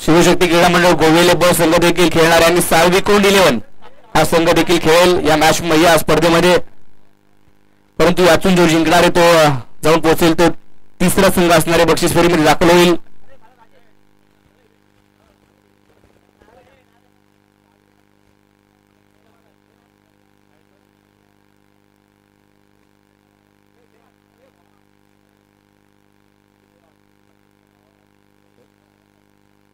शिवशक्ती क्रीडा मंडळ गोवेले ब संघ देखील खेळणार आहे आणि साळवी कोंड 11 हा संघ देखील खेळेल या मॅच या स्पर्धेमध्ये. परंतु यातून जो जिंकणार आहे तो जाऊन पोहोचेल तो तिसरा संघ असणारे बक्षीस फेरीमध्ये दाखल होईल.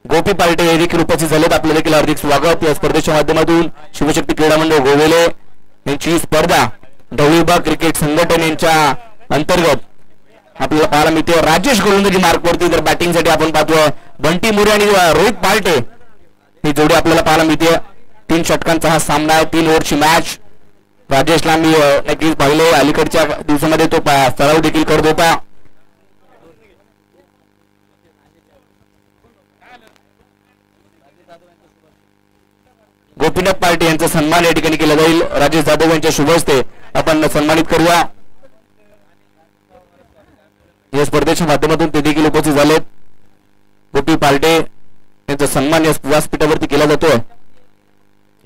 गोपी पार्टे हे देखील उपस्थित झालेत. आपलं देखील हार्दिक स्वागत. या स्पर्धेच्या माध्यमातून शिवशक्ती क्रीडा मंडळ गोवेले यांची स्पर्धा ढवळीबाग क्रिकेट संघटनेच्या अंतर्गत आपल्याला पाहायला मिळते. राजेश गोलंदाजी मार्कवरती तर बॅटिंगसाठी आपण पाहतो बंटी मोरे आणि रोहित पार्टे ही जोडी आपल्याला पाहायला मिळते. 3 षटकांचा हा सामना आहे. 3 ओव्हरची मॅच. राजेशला मी नक्कीच पाहिले अलीकडच्या दिवसामध्ये तो सराव देखील करत होता. गोपीनाथ पार्टी यांचा सन्मान या ठिकाणी केला जाईल. राजेश जाधव यांच्या शुभ हस्ते आपण सन्मानित करूया. या स्पर्धेच्या माध्यमातून ते देखील उपस्थित झालेत. गोपी पार्टे यांचा सन्मान या व्यासपीठावरती केला जातोय.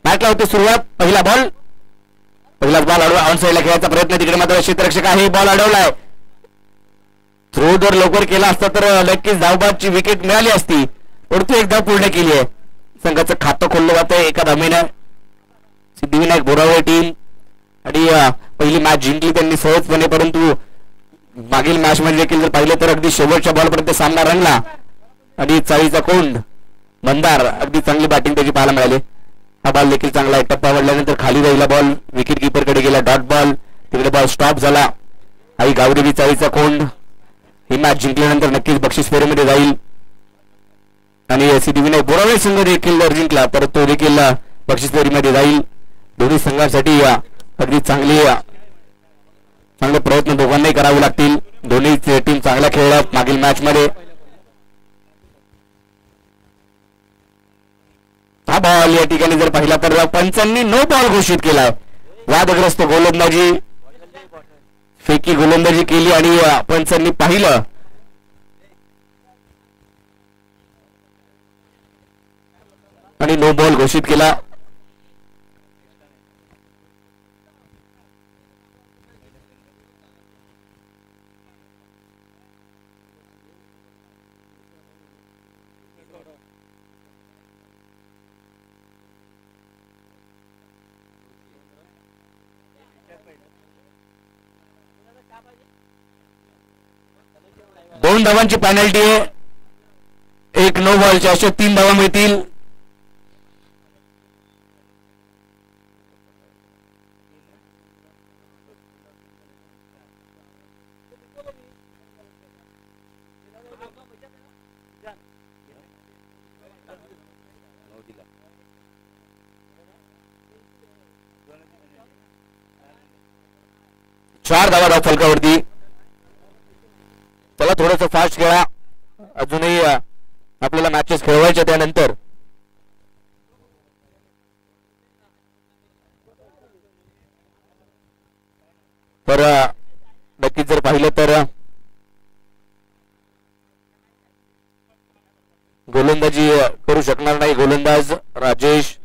मॅचला होते सुरुवात. पहिला बॉल ऑन साईडला खेळायचा प्रयत्न. तिकडे मात्र क्षेत्ररक्षक आहे. बॉल अडवलाय. थ्रो जर लवकर केला असता तर नक्कीच धावबादची विकेट मिळाली असती. परंतु एक धाव पूर्ण केली आहे. संघाचं खातं खोललं जातंय एका धावेने. सिद्धिविनायक बोरावळे टीम आणि पहिली मॅच जिंकली त्यांनी सहजपणे. परंतु मागील मॅच मध्ये देखील जर पाहिलं तर अगदी शेवटच्या बॉलपर्यंत सामना रंगला आणि चाळीचा कोंड मंदार अगदी चांगली बॅटिंग त्याची पाहायला मिळाली. हा बॉल देखील चांगला टप्पा आवडल्यानंतर खाली राहिला बॉल. विकेट कीपरकडे गेला. Dot ball. तिकडे बॉल स्टॉप झाला. आई गावदेवी चाळीचा कोंड ही मॅच जिंकल्यानंतर नक्कीच बक्षीस फेरीमध्ये जाईल आणि सिद्धिविनायक बोरावळे संघ देखील जर जिंकला तर तो देखील बक्षीस फेरीमध्ये जाईल. दोन्ही संघांसाठी अगदी चांगले प्रयत्न दोघांनाही करावे लागतील. दोन्ही टीम चांगल्या खेळल्यात मागील मॅच मध्ये. हा बॉल या ठिकाणी जर पाहिला तर पंचांनी नो बॉल घोषित केलाय. वादग्रस्त गोलंदाजी फेकी गोलंदाजी केली आणि पंचांनी पाहिलं आणि नो बॉल घोषित केला. दोन धावांची पेनल्टी आहे. एक नो बॉलच्या अशा 3 धावा मिळतील. चार धावा धाव फलकावरती. चला थोडंसं फास्ट खेळा. अजूनही आपल्याला मॅचेस खेळवायच्या. त्यानंतर तर नक्कीच जर पाहिलं तर गोलंदाजी करू शकणार नाही गोलंदाज राजेश.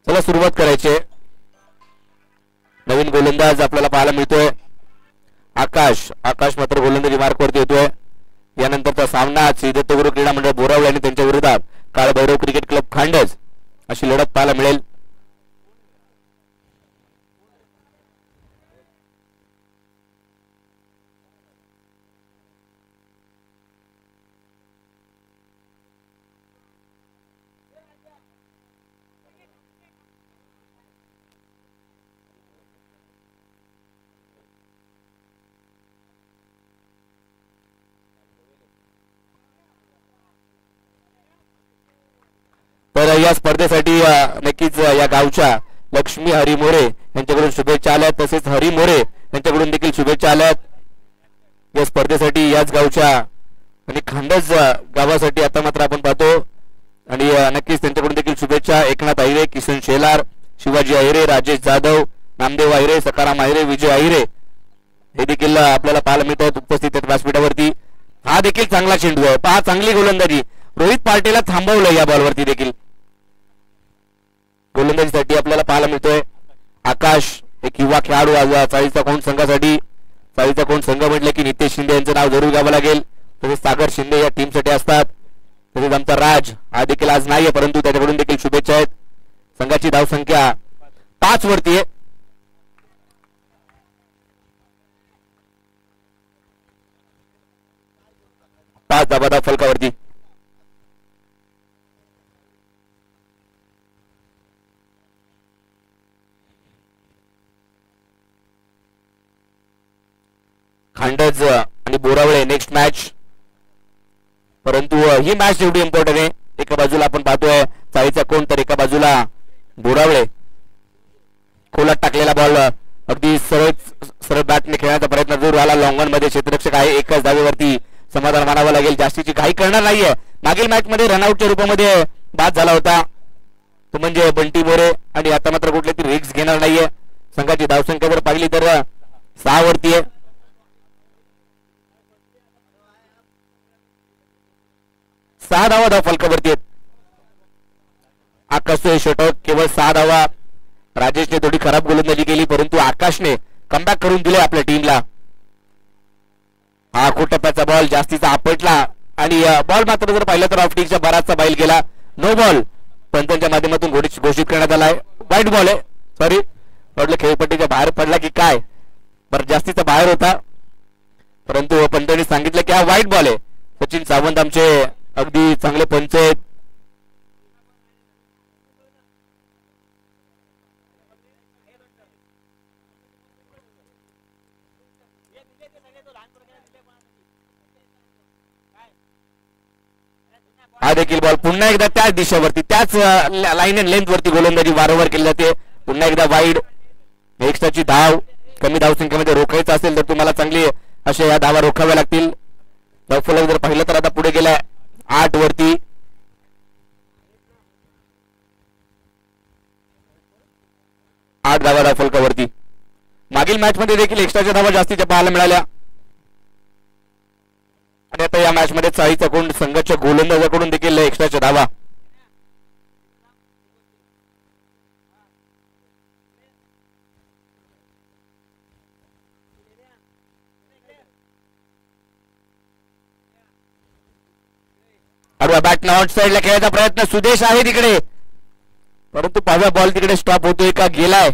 चला सुरुवात करायची. नवीन गोलंदाज आपल्याला पाहायला मिळतोय आकाश मात्र गोलंदाजी मार्कवरती येतोय. यानंतरचा सामना श्री दत्तगुरू क्रीडा मंडळ बोरावळे आणि त्यांच्या विरोधात काळभैरव क्रिकेट क्लब खांडज अशी लढत पाहायला मिळेल. तर या स्पर्धेसाठी नक्कीच या गावच्या लक्ष्मी हरी मोरे यांच्याकडून शुभेच्छा आल्यात. तसेच हरी मोरे यांच्याकडून देखील शुभेच्छा आल्यात. या स्पर्धेसाठी याच गावच्या आणि खांडज गावासाठी आता मात्र आपण पाहतो आणि नक्कीच त्यांच्याकडून देखील शुभेच्छा. एकनाथ अहिरे, किसन शेलार, शिवाजी अहिरे, राजेश जाधव, नामदेव आहिरे, सकाराम आहिरे, विजय आहिरे हे देखील आपल्याला पाहायला मिळत आहेत, उपस्थित आहेत व्यासपीठावरती. हा देखील चांगला चेंडू आहे, पहा चांगली गोलंदाजी. रोहित पार्टीला थांबवलं या बॉलवरती देखील. गोलंदाजीसाठी आपल्याला पाहायला मिळतोय आकाश एक युवा खेळाडू आज चाळीचा कोण संघासाठी. चाळीचा कोण संघ म्हटलं की नितेश शिंदे यांचं नाव जरूर घ्यावं लागेल. तसेच सागर शिंदे या टीमसाठी असतात. तसेच आमचा राज हा देखील आज नाहीये, परंतु त्याच्याकडून देखील शुभेच्छा आहेत. संघाची धावसंख्या 5 वरती आहे. पाच धावा फलकावरती. खांडज आणि बोरावळे नेक्स्ट मॅच, परंतु ही मॅच एवढी इम्पॉर्टंट आहे. एका बाजूला आपण पाहतोय चाळीचा कोण, तर एका बाजूला बोरावळे. खोलात टाकलेला बॉल अगदी सरळ बॅटने खेळण्याचा प्रयत्न जरूर आला. लॉंगन मध्ये क्षेत्ररक्षक आहे, एकाच धावेवरती समाधान मानावं लागेल. जास्तीची घाई करणार नाहीये. मागील मॅच मध्ये रनआउटच्या रूपामध्ये बाद झाला होता तो म्हणजे बंटी मोरे, आणि आता मात्र कुठली तरी रिस्क घेणार नाहीये. संघाची धावसंख्या जर पाहिली तर 6 वरती आहे. 6 धावा धाव फलकावरती आहेत. आकाशचे षटक केवळ 6 धावा. राजेशने थोडी खराब गोलंदाजी केली, परंतु आकाशने कमबॅक करून दिले आपल्या टीमला. हा खूप टप्प्याचा बॉल जास्तीचा आपटला, आणि बॉल मात्र जर पाहिलं तर ऑफस्टिकच्या बराचसा बाहेर गेला. नो बॉल पंचांच्या माध्यमातून घोषित करण्यात आलाय. वाईट बॉल आहे, सॉरी म्हटलं खेळपट्टीच्या बाहेर पडला की काय, बरं जास्तीचा बाहेर होता, परंतु पंचांनी सांगितलं की हा वाईट बॉल आहे. सचिन सावंत आमचे अगदी चांगले पंच आहेत. हा देखील बॉल पुन्हा एकदा त्याच दिशेवरती, त्याच लाईन अँड लेंथ वरती गोलंदाजी वारंवार केली जाते. पुन्हा एकदा वाईड. एक्स्ट्राची धाव, कमी धावसंख्येमध्ये रोखायचं असेल तर तुम्हाला चांगली अशा या धावा रोखाव्या लागतील. धावफलक जर पाहिलं तर आता पुढे गेलाय 8 वरती. आठ धावा धावफलकावरती. मागील मॅच मध्ये देखील एक्स्ट्राच्या धावा जास्तीच्या पाहायला मिळाल्या, आणि आता या मॅच मध्ये चाळीचा कोण संघाच्या गोलंदाजाकडून देखील एक्स्ट्राच्या धावा. आडवा बॅट आउट साइडला खेळायचा प्रयत्न, सुदेश आहे तिकडे, परंतु पाहाव्या बॉल तिकडे स्टॉप होतोय का गेलाय,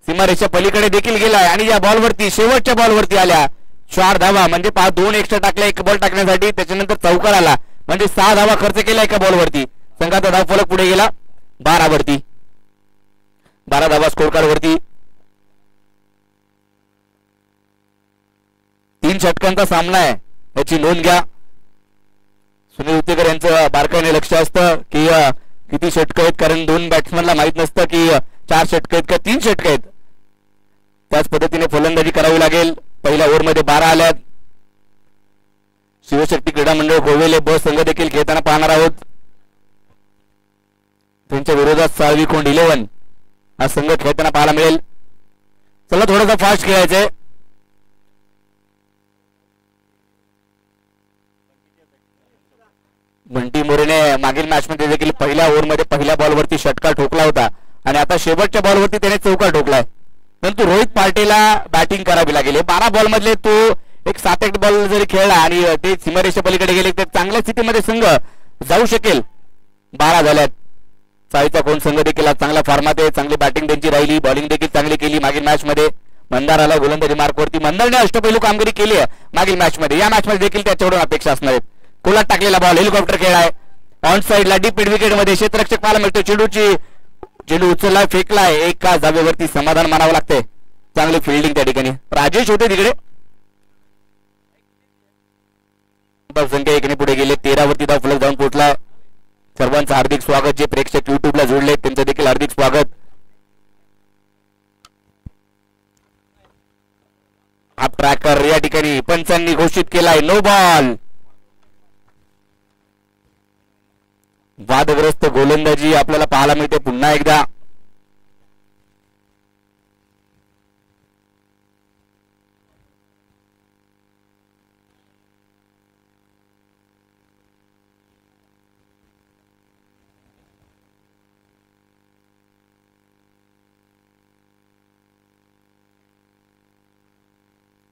सीमारेषा पलीकडे देखील गेलाय, आणि या बॉलवरती शेवटच्या बॉलवरती आल्या 4 धावा. म्हणजे 2 एक्स्ट्रा टाकल्या एक बॉल टाकण्यासाठी, त्याच्यानंतर चौकार आला, म्हणजे 6 धावा खर्च केला एका बॉलवरती. संघाचा धाव फलक पुढे गेला 12 वरती. 12 धावा स्कोर कार्ड वरती. 3 षटकांचा सामना आहे, याची नोंद घ्या. सुनील उत्तेकर यांचं बारकाईने लक्ष असतं की किती षटक आहेत, कारण 2 बॅट्समनला माहित नसतं की 4 षटक आहेत का 3 षटक आहेत. त्याच पद्धतीने फलंदाजी करावी लागेल. पहिल्या ओव्हरमध्ये 12 आल्यात. शिवशक्ती क्रीडा मंडळ गोवेले ब संघ देखील खेळताना पाहणार आहोत. त्यांच्या विरोधात साळवी कोंड 11 हा संघ खेळताना पाहायला मिळेल. चला थोडंसं फास्ट खेळायचंय. बंटी मोरेने मागील मॅच मध्ये देखील पहिल्या ओव्हरमध्ये पहिल्या बॉलवरती षटकार ठोकला होता, आणि आता शेवटच्या बॉलवरती त्याने चौकार ठोकलाय. परंतु रोहित पार्टीला बॅटिंग करावी लागेल. 12 बॉल मधले तो एक 7-8 बॉल जरी खेळला आणि ते सीमारेषा पलीकडे गेले तर चांगल्या स्थितीमध्ये संघ जाऊ शकेल. 12 झाल्यात. चाळीचा कोण संघ देखील चांगला फॉर्मात आहे, चांगली बॅटिंग त्यांची राहिली, बॉलिंग देखील चांगली केली मागील मॅच मध्ये. मंदाराला गोलंदाजी मार्कवरती. मंदारने अष्टपैलू कामगिरी केली आहे मागील मॅच मध्ये, या मॅच मध्ये देखील त्याच्याकडून अपेक्षा असणार आहेत. कोलात टाकलेला बॉल हेलिकॉप्टर खेळाय ऑन साइडला डीप मिड विकेट मध्ये, क्षेत्ररक्षक पाहायला मिळतो. चेंडू उचलला, फेकलाय, एका जागेवरती समाधान मानावं लागतंय. चांगली फिल्डिंग त्या ठिकाणी. राजेश होते तिकडे. संख्या 1 ने पुढे गेले. 13 वरती धाव फलक जाऊन पोहोचलाय. सर्वांचं हार्दिक स्वागत. जे प्रेक्षक युट्यूबला जोडले त्यांचं देखील हार्दिक स्वागत. हा ट्रॅकर या ठिकाणी पंचांनी घोषित केलाय नो बॉल. वादग्रस्त गोलंदाजी आपल्याला पाहायला मिळते पुन्हा एकदा.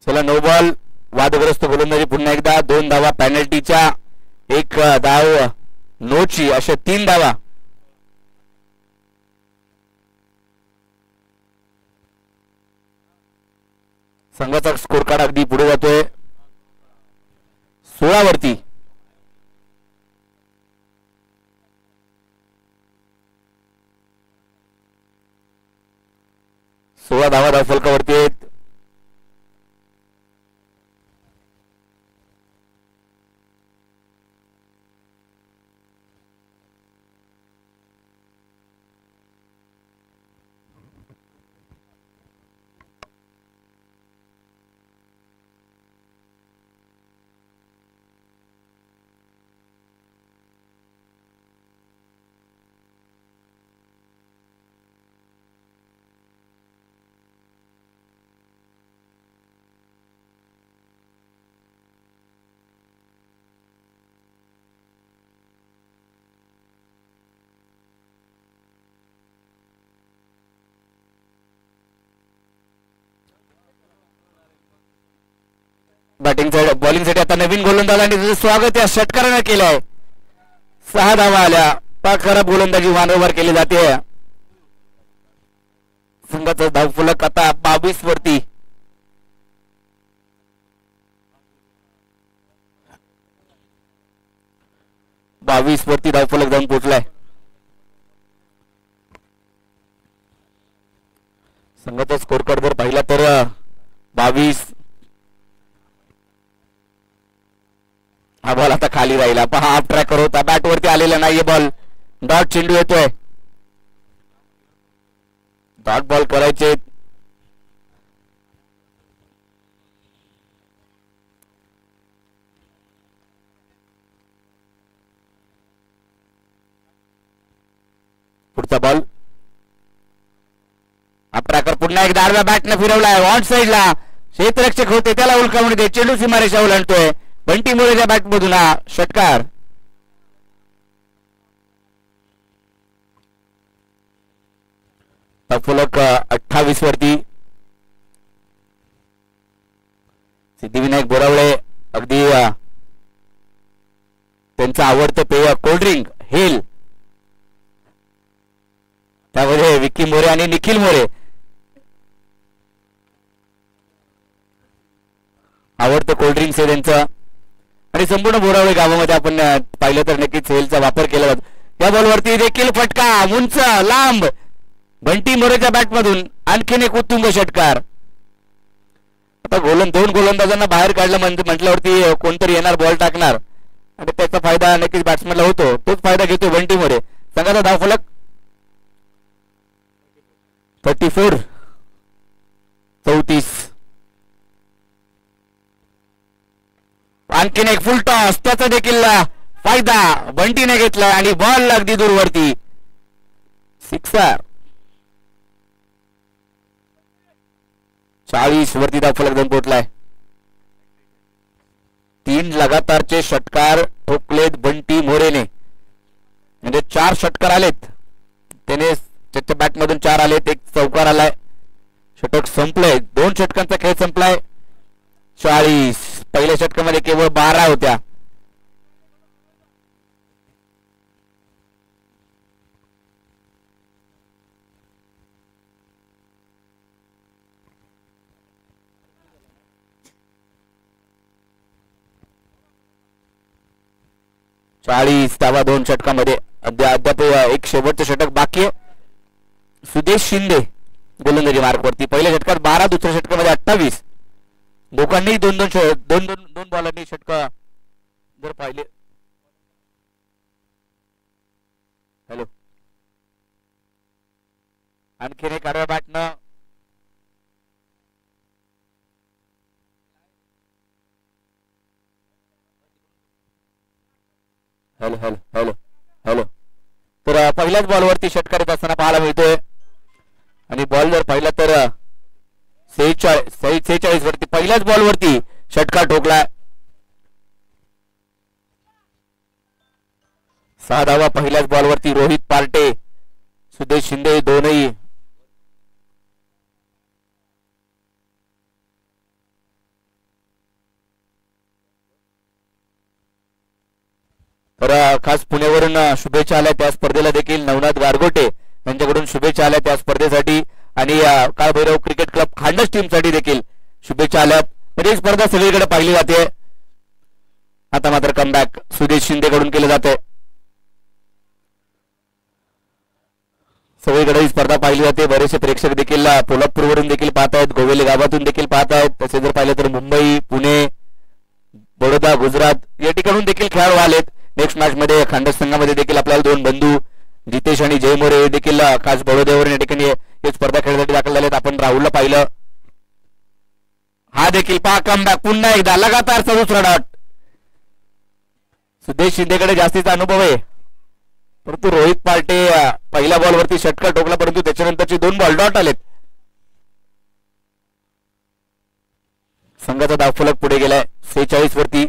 चला 9 बॉल वादग्रस्त गोलंदाजी पुन्हा एकदा 2 धावा पेनल्टीच्या 1 धाव नोची अशा 3 धावा. संघाचा स्कोर कार्ड अगदी पुढे जातोय 16 वरती. धावा धावफलकावरती आहेत. बॅटिंग बॉलिंग साठी आता नवीन गोलंदाज आणि त्याचं स्वागत या षटकाराने केलंय. 6 धावा आल्या. पाक खराब गोलंदाजी वारंवार केली जाते. संघाचा धावफलक आता 22 वरती. धावफलक जाऊन पोहोचलाय. संघाचा स्कोर कार्ड जर पाहिला तर 22. हा बॉल आता खाली राहिला. पहा हाफ ट्रॅकर होता. बॅट वरती आलेला नाहीये बॉल. डॉट चेंडू येतोय. डॉट बॉल करायचे. पुढचा बॉल. हाफ ट्रॅकर पुन्हा एकदा आडव्या बॅटने फिरवलाय. ऑन साइडला क्षेत्ररक्षक होते त्याला उलकावून दे. चेंडू सीमारेषा ओलांडतोय. बंटी मोरेच्या बॅट मधून हा षटकार. फलक 28 वरती. सिद्धिविनायक बोरावळे अगदी त्यांचं आवडतं पेय कोल्ड्रिंक हेल, त्यामध्ये विक्की मोरे आणि निखिल मोरे आवडतं कोल्ड्रिंक्स आहे त्यांचं. आणि संपूर्ण बोरावळे गावामध्ये आपण पाहिलं तर नक्कीच हेलचा वापर केला जातो. या बॉलवरती देखील फटका उंच लांब. बंटी मोरेच्या बॅटमधून आणखीन एक उत्तुंग षटकार. आता दोन गोलंदाजांना बाहेर काढलं म्हटल्यावरती कोणतरी येणार बॉल टाकणार आणि त्याचा फायदा नक्कीच बॅट्समॅनला होतो. तोच फायदा घेतो बंटी मोरे. संघाचा धावफलक 34. आणखीन एक फुल टॉस, त्याचा देखील फायदा बंटीने घेतला आणि बॉल अगदी दूरवरती. सिक्सर. 40 वरती धावफलक जाऊन पोहोचलाय. 3 लगातारचे षटकार ठोकलेत बंटी मोरेने, म्हणजे 4 षटकार आलेत. त्याने त्याच्या बॅटमधून 4 आलेत. एक चौकार आलाय. षटक संपलंय. 2 षटकांचा खेळ संपलाय. 40. पहिल्या षटकामध्ये केवळ 12 होत्या. धावा 2 षटकामध्ये. अद्याप एक शेवटचं षटक बाकी आहे. सुदेश शिंदे गोलंदाजी मार्कवरती. पहिल्या षटकात 12, दुसऱ्या षटकामध्ये 28. दोघांनी दोन बॉलांनी षटक जर पाहिले. हॅलो, आणखीन एक आडव्या बॅटनं हॅलो हॅलो हॅलो हॅलो तर पहिल्याच बॉलवरती षटकार येत असताना पाहायला मिळतोय. आणि बॉल जर पाहिला तर 46 वरती पहिल्याच बॉलवरती षटकार ठोकला. 6 धावा पहिल्याच बॉलवरती. रोहित पार्टे, सुदेश शिंदे दोनही खास पुण्यावरून शुभेच्छा आल्या त्या स्पर्धेला देखील नवनाथ गारगोटे यांच्याकडून शुभेच्छा आल्या त्या स्पर्धेसाठी आणि काळभैरव क्रिकेट क्लब खांडस टीमसाठी देखील शुभेच्छा आल्या. म्हणजे स्पर्धा सगळीकडे पाहिली जाते. आता मात्र कमबॅक सुदेश शिंदेकडून केलं जाते. सगळीकडे ही स्पर्धा पाहिली जाते. बरेचसे प्रेक्षक देखील पोलादपूरवरून देखील पाहत आहेत, गोवेले गावातून देखील पाहत आहेत. तसे जर पाहिलं तर मुंबई, पुणे, बडोदा, गुजरात या ठिकाणून देखील खेळाडू आलेत. नेक्स्ट मॅच मध्ये खांडस संघामध्ये देखील आपल्याला दोन बंधू जितेश आणि जय मोरे देखील खास बडोद्यावरून या ठिकाणी ही स्पर्धा खेळण्यासाठी दाखल झालेत. आपण राहुलला पाहिलं. हा देखील पहा कमबॅक पुन्हा एकदा लगातार 64 डॉट. सुदेश शिंदेकडे जास्तीचा अनुभव आहे, परंतु रोहित पार्टे पहिल्या बॉलवरती षटकार ठोकला, परंतु त्याच्यानंतरचे 2 बॉल डॉट आलेत. संघाचा धावफलक पुढे गेलाय 46 वरती.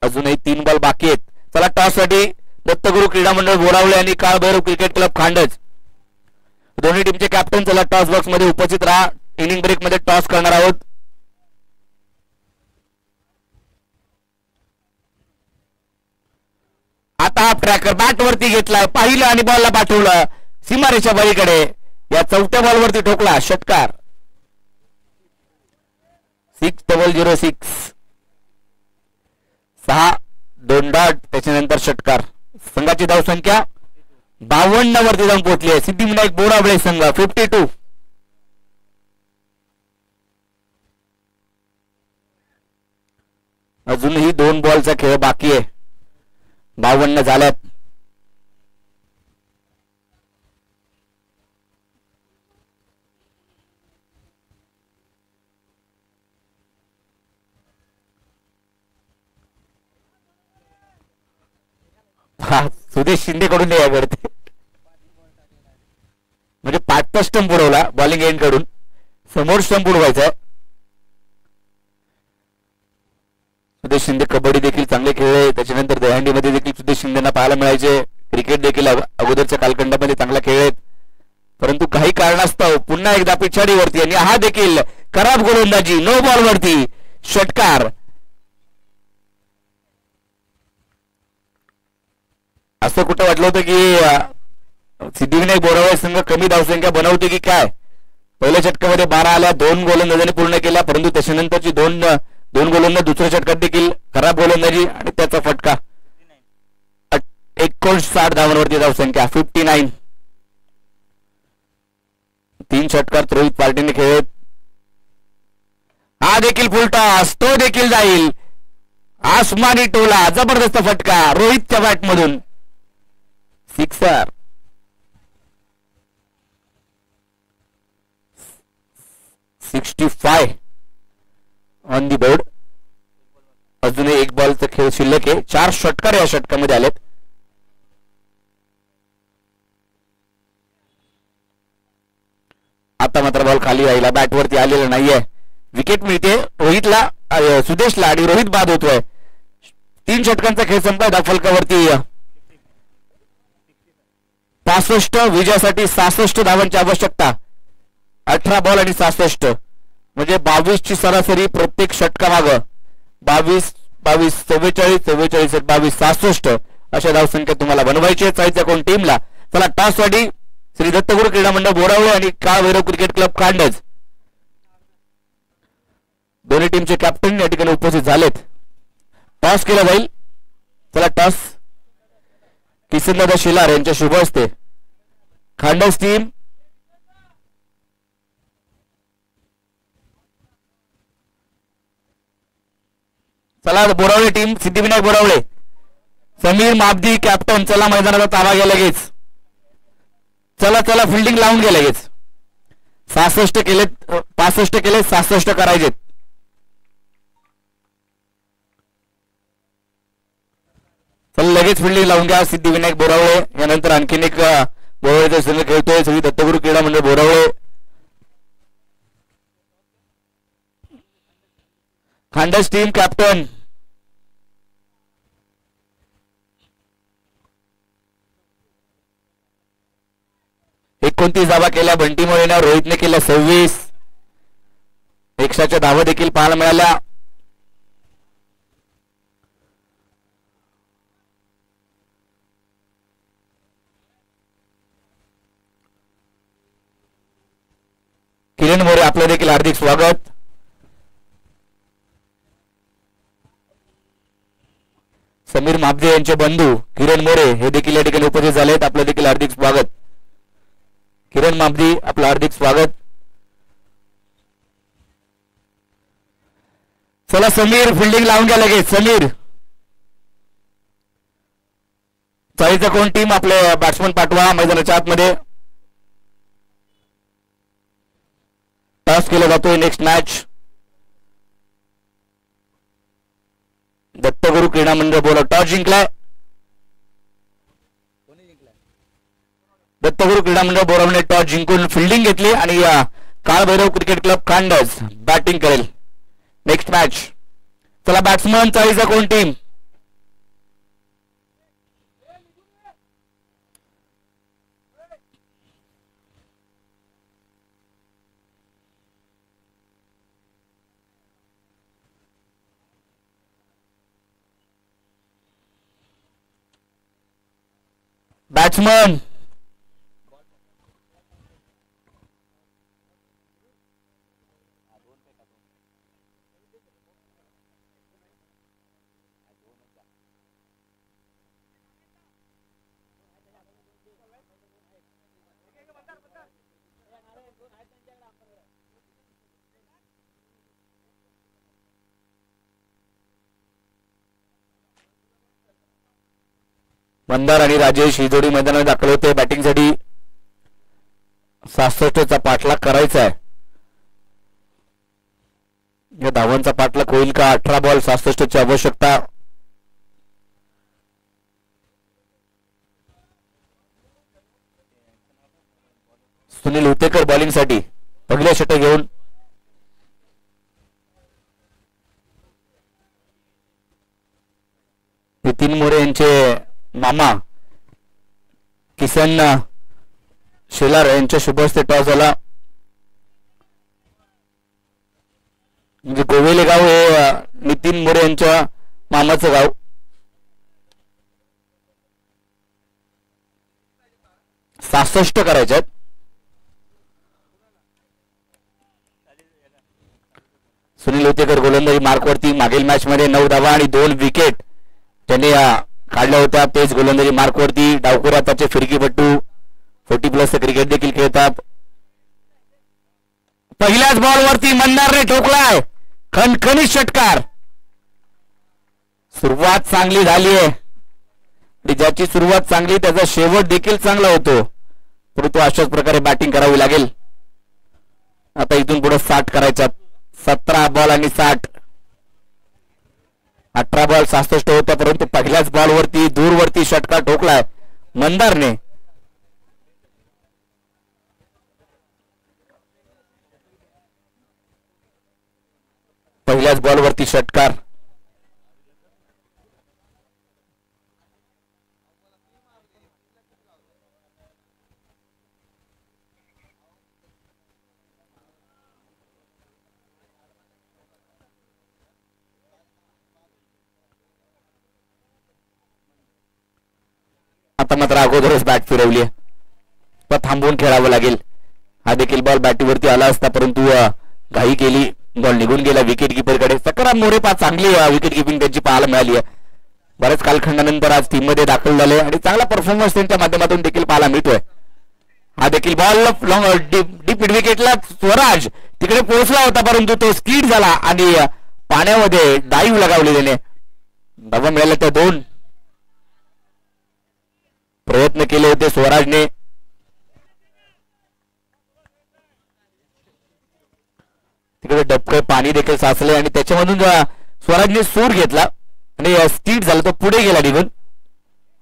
अजूनही 3 बॉल बाकी आहेत. चला टॉस साठी दत्तगुरु क्रीडा मंडळ बोरावळे आणि काळभैरव क्रिकेट क्लब खांडस दोन्ही टीमचे कॅप्टन चला टॉस बॉक्स मध्ये उपस्थित राहा. इनिंग ब्रेक मध्ये टॉस करणार आहोत. आता हा ट्रॅकर बॅट वरती घेतलाय, पाहिलं आणि बॉलला पाठवलं सीमारेषा बळीकडे. या चौथ्या बॉलवरती ठोकला षटकार. 6006 6-2 डॉट. त्याच्यानंतर षटकार. संघाची धावसंख्या 52 वरती जाऊन पोहोचली आहे. सिद्धिविनायक बोरावळे संघ 52. अजूनही 2 बॉलचा खेळ बाकी आहे. 52 झाल्यात. सुदेश शिंदे कडून या करते म्हणजे 5 स्टंप उडवला बॉलिंग एंड कडून. समोर स्टंप उडवायचा आहे. सुदेश शिंदे कबड्डी देखील चांगले खेळले. त्याच्यानंतर दहीहंडीमध्ये देखील सुदेश शिंदेना पाहायला मिळायचे. क्रिकेट देखील अगोदरच्या कालखंडामध्ये चांगला खेळलेत, परंतु काही कारणास्तव पुन्हा एकदा पिछाडीवरती आणि हा देखील खराब गोलंदाजी. नो बॉल वरती षटकार. असं कुठं वाटलं होतं की सिद्धिविनायक बोरावळे संघ कमी धावसंख्या बनवते की काय. पहिल्या षटकामध्ये 12 आल्या, 2 गोलंदाजांनी पूर्ण केल्या, परंतु त्याच्यानंतरची दोन गोलंदाज दुसऱ्या षटकात देखील खराब गोलंदाजी आणि त्याचा फटका. 59 धावांवरती धावसंख्या 59. 3 षटकार रोहित पार्टीने खेळत. हा देखील फुलटॉस, तो देखील जाईल. आसमानी टोला, जबरदस्त फटका रोहितच्या बॅट मधून. सिक्सर. 65 on the board. अजूनही 1 बॉलचा खेळ शिल्लक आहे. 4 षटकार या षटकामध्ये आलेत. आता मात्र बॉल खाली राहिला, बॅटवरती आलेला नाहीये. विकेट मिळते रोहितला, सुदेशला आणि रोहित बाद होतोय. 3 षटकांचा खेळ संपला. धावफलकावरती 65 विजयासाठी 66 धावांची आवश्यकता. 18 बॉल आणि 66 म्हणजे 22 ची सरासरी प्रत्येक षटकामाग. 22 22 44 44 22 66 अशा धावसंख्या तुम्हाला बनवायची आहे. चायच्या कोण टीमला. चला टॉस साठी श्री दत्तगुरु क्रीडा मंडळ बोरावळे आणि काळभैरव क्रिकेट क्लब खांडस दोन्ही टीमचे कॅप्टन या ठिकाणी उपस्थित झालेत. टॉस केला जाईल. चला टॉस किसनदादा शिलार यांच्या शुभ हस्ते. खांडस टीम चला बोरावळे टीम सिद्धिविनायक बोरावळे समीर माबदी कॅप्टन. चला मैदानाचा ताबा घ्या लगेच. चला चला फिल्डिंग लावून घ्या लगेच. 66 केलेत, 65 केले, 66 करायचे. चला लगेच फिल्डिंग लावून घ्या. सिद्धिविनायक बोरावळे यानंतर आणखीन एक बोरावळेचा संघ खेळतोय श्री दत्तगुरु क्रीडा मंडळ बोरावळे. खांडस टीम कॅप्टन 29 धावा केल्या बंटी मोरेने. रोहितने केल्या 26. 100च्या धावा देखील पाहायला मिळाल्या. आपलं देखील हार्दिक स्वागत. समीर मापजे यांचे बंधू किरण मोरे हे देखील या ठिकाणी उपस्थित झालेत. आपलं देखील हार्दिक स्वागत. किरण मापजी आपलं हार्दिक स्वागत. चला समीर फिल्डिंग लावून घ्या लगेच. समीर चाळीचा कोण टीम आपले बॅट्समन पाठवा मैदानाच्या आतमध्ये. टॉस केला जातोय. नेक्स्ट मॅच दत्तगुरु क्रीडा मंडळ बोला टॉस जिंकलाय. दत्तगुरु क्रीडा मंडळ बोरावणे टॉस जिंकून फिल्डिंग घेतली आणि काळभैरव क्रिकेट क्लब कांडस बॅटिंग करेल. Next match. चला बॅट्समन चाळीचा कोण टीम. बॅट्समन मंदार आणि राजेश ही जोडी मैदानात दाखल होते बॅटिंगसाठी. 66चा पाठलाग करायचा आहे. या धावांचा पाठलाग होईल का. 18 बॉल 66ची आवश्यकता. सुनील उतेकर बॉलिंग साठी पहिल्या षटक घेऊन. नितीन मोरे यांचे मामा किसन शेलार यांच्या शुभ हस्ते टॉस झाला. म्हणजे गोवेले गाव हे नितीन मोरे यांच्या मामाचं गाव. सासष्ट करायच्यात. सुनील उतेकर गोलंदाजी मार्कवरती. मागील मॅच मध्ये 9 धावा आणि 2 विकेट त्यांनी काढल्या होत्या. तेच गोलंदाजी मार्कवरती. डावखोर आताचे फिरकीपट्टू 40+ क्रिकेट देखील खेळतात. पहिल्याच बॉलवरती मंदारने ठोकलाय खणखणीत षटकार. सुरुवात चांगली झाली आहे. ज्याची सुरुवात चांगली त्याचा शेवट देखील चांगला होतो. परंतु अशाच प्रकारे बॅटिंग करावी लागेल. आता इथून पुढे 60 करायच्यात. 17 बॉल आणि 60. 18 बॉल 66 होत्या. परंतु पहिल्याच बॉलवरती दूरवरती षटकार ठोकलाय मंदारने. पहिल्याच बॉलवरती षटकार. आता मात्र अगोदरच बॅट फिरवली आहे. पण थांबवून खेळावं लागेल. हा देखील बॉल बॅटीवरती आला असता परंतु घाई केली. बॉल निघून गेला विकेट कीपरकडे. सकाराम मोरे चांगली विकेट किपिंग त्यांची पाहायला मिळाली आहे. बऱ्याच कालखंडानंतर आज टीम मध्ये दाखल झाले आणि चांगला परफॉर्मन्स त्यांच्या माध्यमातून देखील पाहायला मिळतोय. हा देखील बॉल डीप मिड विकेटला स्वराज तिकडे पोहोचला होता परंतु तो स्कीड झाला आणि पाण्यामध्ये डाईव्ह लगावली त्याने. धावा मिळाल्या त्या 2. प्रयत्न केले होते स्वराजने. तिकडे डबकं पाणी देखील साचले आणि त्याच्यामधून स्वराजने सूर घेतला आणि स्पीड झाला तो पुढे गेला निघून.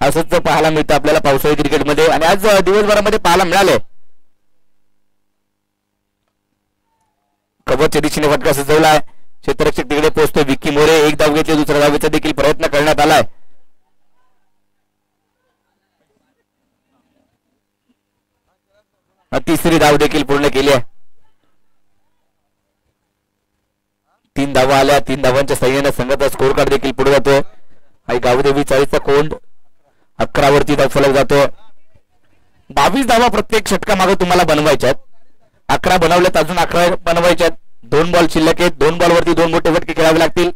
असंच पाहायला मिळतं आपल्याला पावसाळी क्रिकेटमध्ये आणि आज दिवसभरामध्ये पाहायला मिळाले. कव्हरच्या दिशेने फटका सजवलाय. क्षेत्ररक्षक तिकडे पोहोचतोय. विक्की मोरे 1 धाव घेतली. दुसऱ्या धावेचा देखील प्रयत्न करण्यात आलाय. तिसरी धाव देखील पूर्ण केली आहे. 3 धावा आल्या. 3 धावांच्या सहाय्याने संघाचा स्कोर कार्ड देखील पुढे जातोय. आणि गावदेवी 40चा कोंड 11 वरती धाव फलक जातो. 22 धावा प्रत्येक षटका मागे तुम्हाला बनवायच्यात. 11 बनवलेत, अजून 11 बनवायच्यात. 2 बॉल शिल्लक आहेत. 2 बॉलवरती 2 मोठे फटके खेळावे लागतील.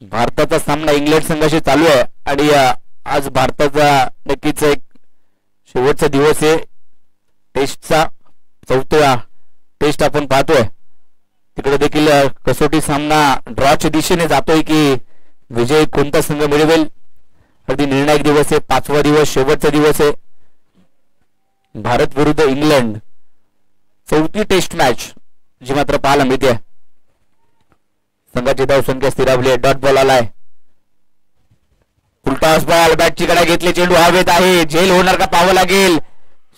भारताचा सामना इंग्लंड संघाशी चालू आहे आणि आज भारताचा नक्कीच एक शेवटचा दिवस आहे. टेस्टचा 4था टेस्ट आपण पाहतोय. तिकडे देखील कसोटी सामना ड्रॉच्या दिशेने जातोय की विजय कोणता संघ मिळवेल. अगदी निर्णायक दिवस आहे. 5वा दिवस, शेवटचा दिवस आहे. भारत विरुद्ध इंग्लंड 4थी टेस्ट मॅच जी मात्र पाहायला मिळते. संघाची धावसंख्या स्थिरावली आहे. डॉट बॉल आलाय. उलटास बॉल बॅटची कडा घेतली. चेंडू हवेत आहे. झेल होणार का पाहावं लागेल.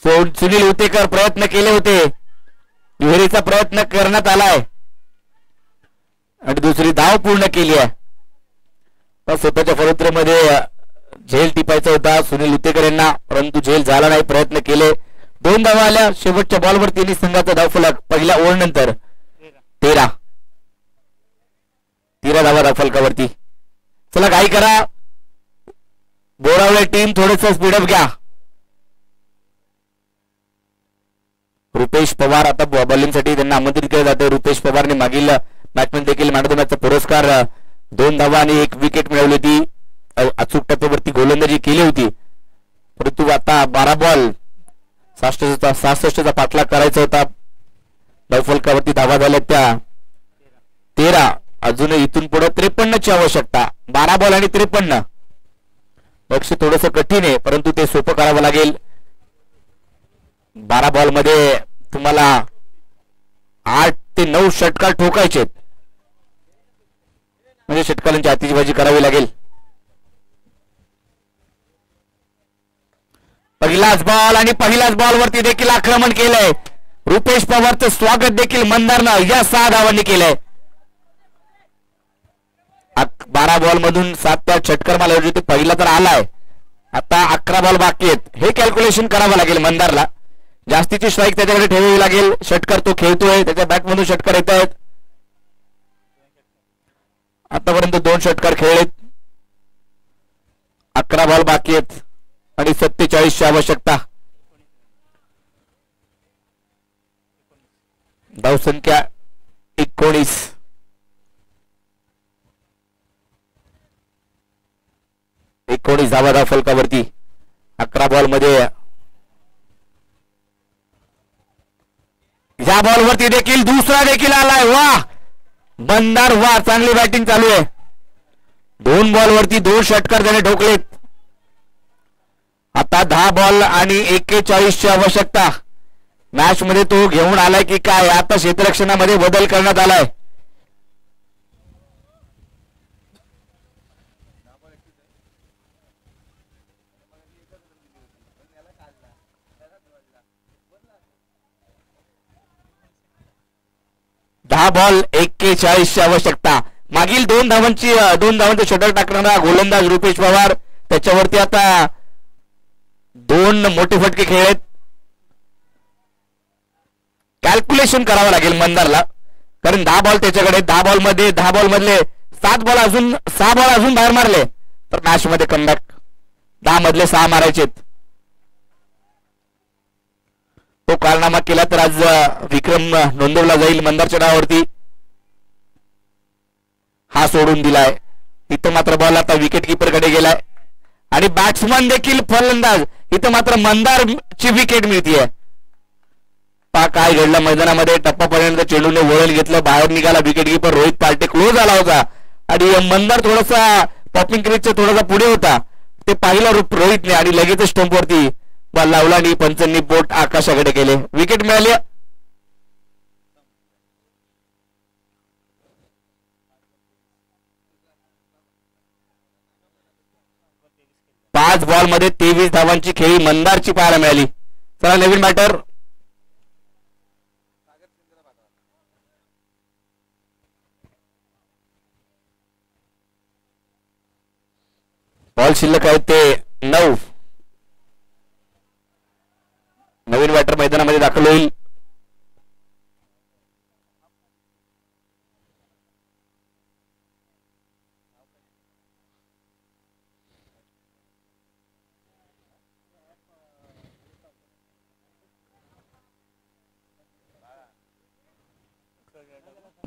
सुनील उतेकर प्रयत्न केले होते. दुहेरीचा प्रयत्न करण्यात आलाय आणि दुसरी धाव पूर्ण केली आहे. स्वतःच्या फलुत्रेमध्ये झेल टिपायचा होता सुनील उतेकर यांना, परंतु झेल झाला नाही. प्रयत्न केले. 2 धावा आल्या. शेवटच्या बॉलवर तिन्ही संघाचा धावफलक पहिल्या ओव्हरनंतर 13 धावा धावफलकावरती. चला घाई करा. बोरावळे टीम थोडस स्पीडअप घ्या. रुपेश पवार आता बॉलिंगसाठी त्यांना आमंत्रित केलं जातं. रुपेश पवारने मागील मॅचमध्ये देखील मॅन ऑफ द मॅचचा पुरस्कार 2 धावा आणि 1 विकेट मिळवली होती. अचूक टप्प्यावरती गोलंदाजी केली होती. परंतु आता 12 बॉल 66चा पाठलाग करायचा होता. धावफलकावरती धावा झाल्या त्या 13. अजूनही इथून पुढे 53ची आवश्यकता. 12 बॉल आणि 53. लक्ष थोडंसं कठीण आहे, परंतु ते सोपं करावं लागेल. 12 बॉल मध्ये तुम्हाला 8 ते 9 षटकार ठोकायचे, म्हणजे षटकारांची आतिषबाजी करावी लागेल. पहिलाच बॉल आणि पहिल्याच बॉलवरती देखील आक्रमण केलंय. रुपेश पवारचं स्वागत देखील मंदारनं या 6 धावांनी केलंय. 12 बॉल मधून 7 षटकार मला होते. पहिला तर आलाय. आता 11 बॉल बाकी आहेत. हे कॅल्क्युलेशन करावं लागेल मंदारला. जास्तीची स्ट्राईक त्याच्याकडे ठेवावी लागेल. षटकार तो खेळतोय, त्याच्या बॅटमधून षटकार येत आहेत. आतापर्यंत 2 षटकार खेळलेत. 11 बॉल बाकी आहेत आणि 47ची आवश्यकता. धावसंख्या 19. धावा धावफलकावरती. 11 बॉल मध्ये या बॉलवरती देखील दुसरा देखील आलाय. वा मंदार, वा चांगली बॅटिंग चालू आहे. 2 बॉलवरती 2 षटकार त्याने ठोकलेत. आता 10 बॉल आणि 41ची आवश्यकता. मॅच मध्ये तो घेऊन आलाय की काय. आता क्षेत्ररक्षणामध्ये बदल करण्यात आलाय. दहा बॉल 41ची आवश्यकता. मागील 2 धावांचे षटक टाकणारा गोलंदाज रुपेश पवार, त्याच्यावरती आता 2 मोठे फटके खेळलेत. कॅल्क्युलेशन करावं लागेल मंदारला, कारण 10 बॉल त्याच्याकडे. 10 बॉल मधले 7 बॉल अजून 6 बॉल अजून बाहेर मारले तर मॅच मध्ये कमबॅक. 10 मधले 6 मारायचेत. तो कारनामा केला तर आज विक्रम नोंदवला जाईल मंदारच्या नावावरती. हा सोडून दिलाय. इथं मात्र बॉल आता विकेट कीपर कडे गेलाय आणि बॅट्समन देखील फलंदाज. इथं मात्र मंदारची विकेट मिळतीये. पा काय घडलं मैदानामध्ये. टप्पापर्यंत चेंडूने वळण घेतलं, बाहेर निघाला wicket keeper. Rohit Partey close आला होता आणि मंदार थोडासा पॉपिंग क्रीजच्या थोडासा पुढे होता. ते पाहिलं रोहितने आणि लगेच स्टंपवरती बॉल लावला आणि पंचांनी बोट आकाशाकडे केले. विकेट मिळाली. 5 बॉल मध्ये 23 धावांची खेळी मंदारची पाहायला मिळाली. चला नवीन बॅटर. बॉल शिल्लक आहेत ते 9. नवीन बॅटर मैदानामध्ये दाखल होईल.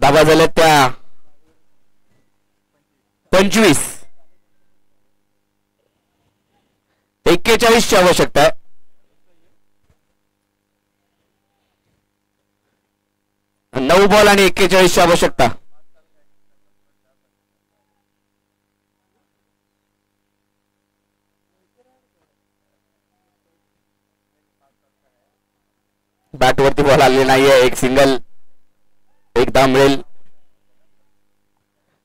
धावा झाल्या त्या 25. 41 ची आवश्यकता आहे. नऊ बॉल आणि 41 ची आवश्यकता. बॅटवरती बॉल आलेली नाहीये. एक सिंगल, एक धाव मिळेल.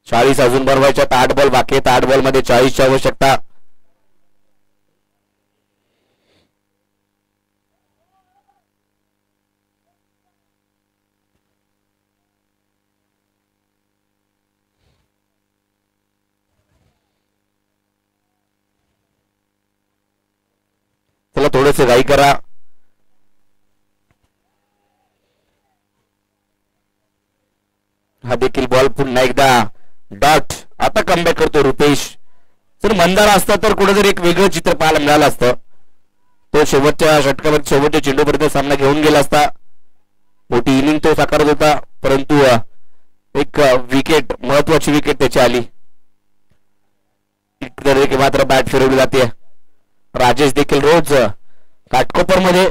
40 अजून बनवायच्यात. 8 बॉल बाकी आहेत. 8 बॉल मध्ये 40 ची आवश्यकता. चला थोडेसे घाई करा. हा देखील बॉल पुन्हा एकदा डॉट. आता कमबॅक करतो रुपेश. जर मंदारा असता तर कुठेतरी एक वेगळं चित्र पाहायला मिळालं असतं. तो शेवटच्या षटकामध्ये शेवटच्या चेंडूपर्यंत सामना घेऊन गेला असता. मोठी इनिंग तो साकारत होता, परंतु एक विकेट, महत्वाची विकेट त्याची आली. मात्र बॅट फिरवली जाते. राजेश देखील रोज काटकोपर मध्ये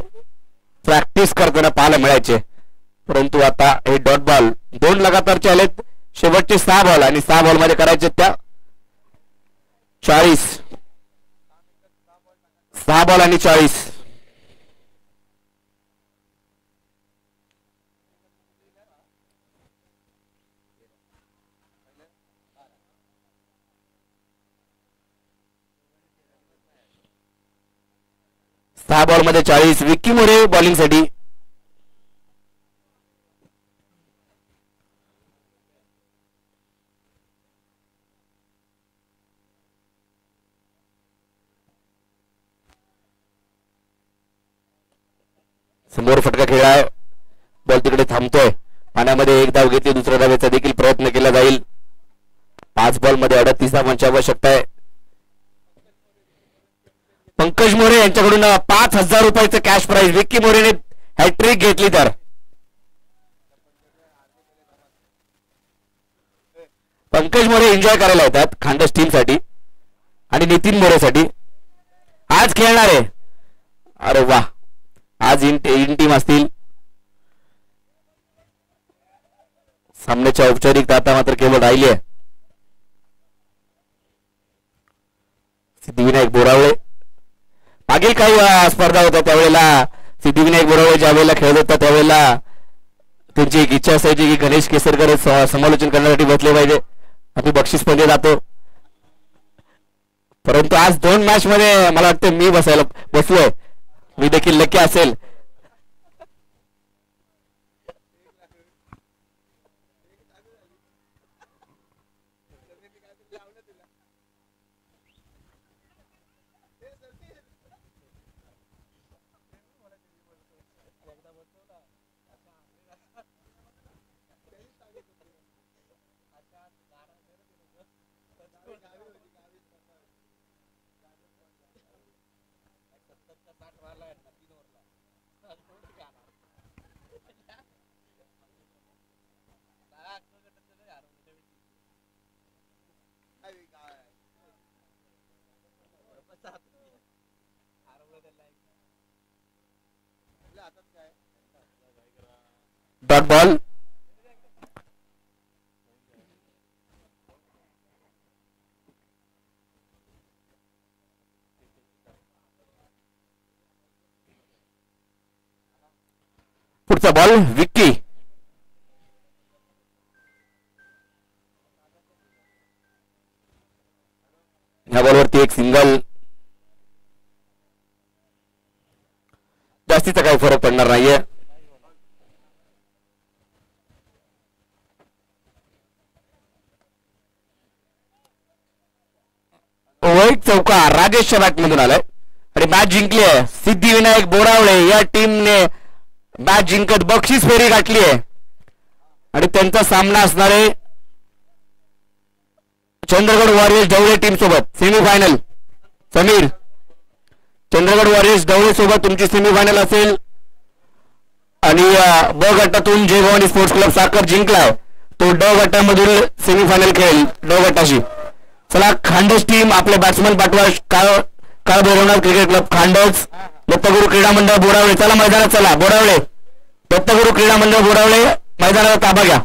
प्रॅक्टिस करताना पाहायला मिळायचे, परंतु आता हे डॉट बॉल 2 लगातारचे आलेत. शेवटचे 6 बॉल आणि 6 बॉल मध्ये करायचे त्या 40. 6 बॉल आणि 40. सहा बॉल मध्ये 40. विक्की मोरे बॉलिंग साठी. समोर फटका खेळाय. बॉल तिकडे थांबतोय. पाण्यामध्ये एक धाव घेतली. दुसऱ्या धावेचा देखील प्रयत्न केला जाईल. 5 बॉल मध्ये 38 धावांची आवश्यकता आहे. पंकज मोरे यांच्याकडून 5,000 रुपयाचं कॅश प्राइज. विक्की मोरेने हॅट्रिक घेतली तर पंकज मोरे एन्जॉय करायला येतात खानदेश टीम साठी आणि नितीन मोरेसाठी आज खेळणार आहे. अरे वा, आज इन टीम असतील. सामन्याच्या औपचारिकता आता मात्र केवळ राहिली आहे. सिद्धिविनायक बोरावळे. मागील काही स्पर्धा होत्या त्यावेळेला सिद्धिविनायक बोरावळे ज्या वेळेला खेळत होता त्यावेळेला त्यांची एक इच्छा असायची की गणेश केसरकर समालोचन करण्यासाठी बसले पाहिजे. आम्ही बक्षीस मध्ये जातो, परंतु आज 2 मॅच मध्ये मला वाटतं मी बसलोय. मी देखील लकी असेल. Dot ball. पुढचा बॉल विक्की. या बॉलवरती एक सिंगल. जास्तीचा काही फरक पडणार नाहीये. रोहित चौका राजेशच्या बॅटमधून आलाय आणि मॅच जिंकली आहे. सिद्धिविनायक बोरावळे या टीमने मॅच जिंकत बक्षीस फेरी गाठली आहे आणि त्यांचा सामना असणार आहे चंद्रगड वॉरियर्स ढवळे टीम सोबत सेमीफायनल. समीर, चंद्रगड वॉरियर्स ढवळे सोबत तुमची सेमीफायनल असेल आणि ब गटातून जय भवानी स्पोर्ट्स क्लब साखर जिंकलाय तो ड गटामधील सेमीफायनल खेळ ड गटाशी. चला खांडस टीम आपले बॅट्समन पाठवा. काळ भैरवनाथ क्रिकेट क्लब खांडस, दत्तगुरु क्रीडा मंडळ बोरावळे. चला मैदानात चला बोरावळे, दत्तगुरु क्रीडा मंडळ बोरावळे मैदानाचा ताबा घ्या.